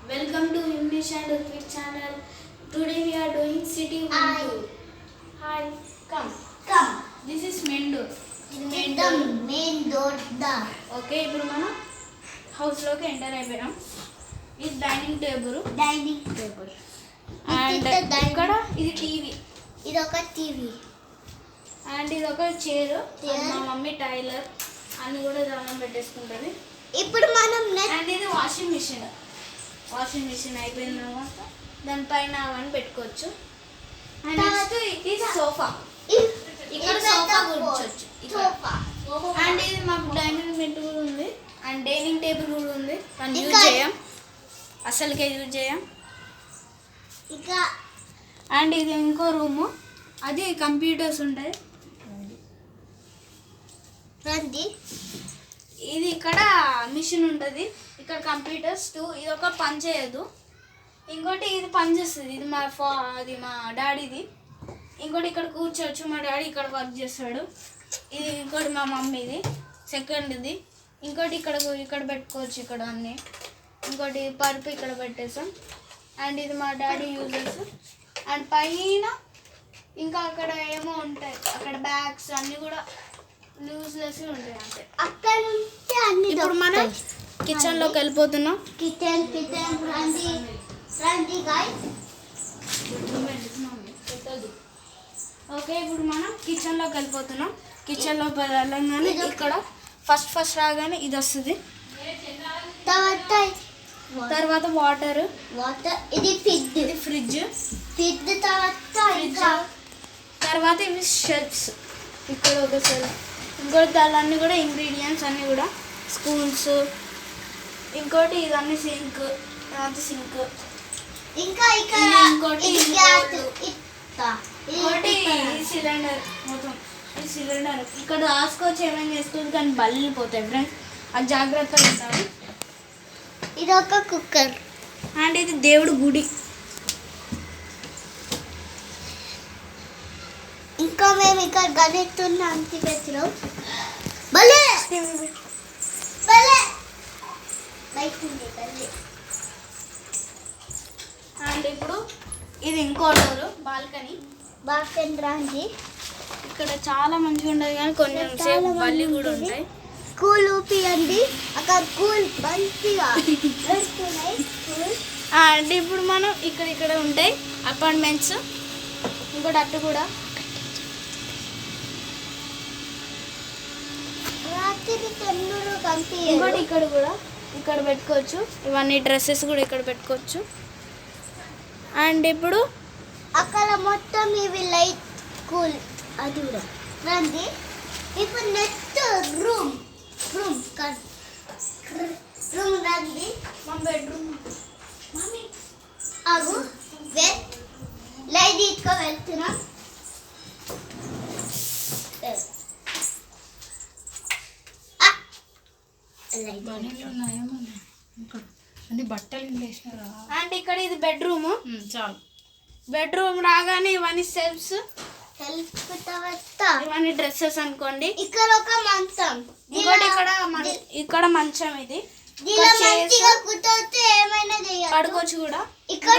Welcome to English and Urdu channel. Today we are doing city tour. Hi. Come. This is main door. main door. Okay, ఇప్పుడు మనం house లోకి enter అయిపోయాం. ఇది dining table. And ఇక్కడ ఇది TV. ఇది ఒక టీవీ. అండ్ ఇది ఒక చైర్. మా మమ్మీ టైలర్ అన్ని కూడా దానం పెట్టేసుకుంటుంది. ఇప్పుడు మనం అండ్ ఇది వాషింగ్ మిషన్ అయిపోయిన తర్వాత దానిపైన అవన్నీ పెట్టుకోవచ్చు. అండ్ నెక్స్ట్ ఇది సోఫా. ఇక్కడ సోఫా కూర్చోవచ్చు. అండ్ ఇది మాకు డైనింగ్ బెడ్ కూడా ఉంది. అండ్ డైనింగ్ టేబుల్ కూడా ఉంది. కానీ యూజ్ చేయం, అసలుకే యూజ్ చేయం. ఇంకా అండ్ ఇది ఇంకో రూము, అది కంప్యూటర్స్ ఉంటాయి. ఇది ఇక్కడ మిషన్ ఉంటుంది, ఇక్కడ కంప్యూటర్స్ 2. ఇది ఒక పని చేయదు, ఇంకోటి ఇది పని చేస్తుంది. ఇది అది మా డాడీది. ఇంకోటి ఇక్కడ కూర్చోవచ్చు, మా డాడీ ఇక్కడ వర్క్ చేస్తాడు. ఇది ఇంకోటి మా మమ్మీది సెకండ్ది. ఇంకోటి ఇక్కడ పెట్టుకోవచ్చు, ఇక్కడ అన్నీ. ఇంకోటి పరుపు ఇక్కడ పెట్టేసాం. అండ్ ఇది మా డాడీ యూజెస్. అండ్ పైన ఇంకా అక్కడ ఏమో ఉంటాయి, అక్కడ బ్యాగ్స్ అన్నీ కూడా లూజ్లెస్ ఉంటాయి అంతే. అక్కడ నుంచి అన్ని. ఇప్పుడు మనం కిచెన్లోకి వెళ్ళిపోతున్నాం. కిచెన్ రండి గైస్. ఓకే, ఇప్పుడు మనం కిచెన్లోకి వెళ్ళిపోతున్నాం. కిచెన్లో వెళ్ళగానే ఇక్కడ ఫస్ట్ రాగానే ఇది వస్తుంది. తర్వాత వాటర్. ఇది ఫ్రిడ్జ్. తర్వాత ఇవి షెల్ఫ్స్. ఇక్కడ ఒక షెల్ఫ్, ఇంకోటి దాన్ని కూడా ఇంగ్రీడియంట్స్ అన్నీ కూడా స్పూన్స్. ఇంకోటి ఇదన్నీ సింక్. తర్వాత సింక్. ఇంకా ఇంకోటి సిలిండర్. మొత్తం ఈ సిలిండర్ ఇక్కడ రాసుకోవచ్చు, ఏమైనా చేసుకోవచ్చు, కానీ బల్లిపోతాయి ఫ్రెండ్స్, అది జాగ్రత్తగా ఉంటారు. ఇది ఒక కుక్కర్. అండ్ ఇది దేవుడు గుడి. ఇంకా మేము ఇక్కడ గణితున్న అంతి పెట్టినాం. భలే అండ్ ఇప్పుడు ఇది ఇంకో డోరు, బాల్కనీ రాండి. ఇక్కడ చాలా మంచిగా ఉంటుంది, కానీ కొంచెం సేపు బల్లి కూడా ఉంటాయి. కూల్ ఊపియండి, అక్కడ కూల్ మంచిగా అండ్ ఇప్పుడు మనం ఇక్కడ ఉంటాయి అపార్ట్మెంట్స్. ఇంకోటి అట్టు కూడా ఇంకోటి ఇక్కడ పెట్టుకోవచ్చు. ఇవన్నీ డ్రెస్సెస్ కూడా ఇక్కడ పెట్టుకోవచ్చు. అండ్ ఇప్పుడు అక్కడ మొత్తం ఇవి లైట్ కూల్ అది కూడా రండి. ఇప్పుడు నెక్స్ట్ రూమ్ రండి. మా బెడ్రూమ్. అగు లైట్ ఇక్క వెళ్తున్నా. అన్ని బట్టలు వేసినారా? అండ్ ఇక్కడ ఇది బెడ్రూమ్. చాలు. బెడ్రూమ్ రాగానే ఇవన్నీ సెల్ఫ్స్, ఇవన్నీ ఇవన్నీ డ్రెస్సెస్ అనుకోండి. ఇక్కడ ఒక మంచం. ఇంకోటి ఇక్కడ మంచం. ఇది ఏమైనా పడుకోవచ్చు కూడా. ఇక్కడ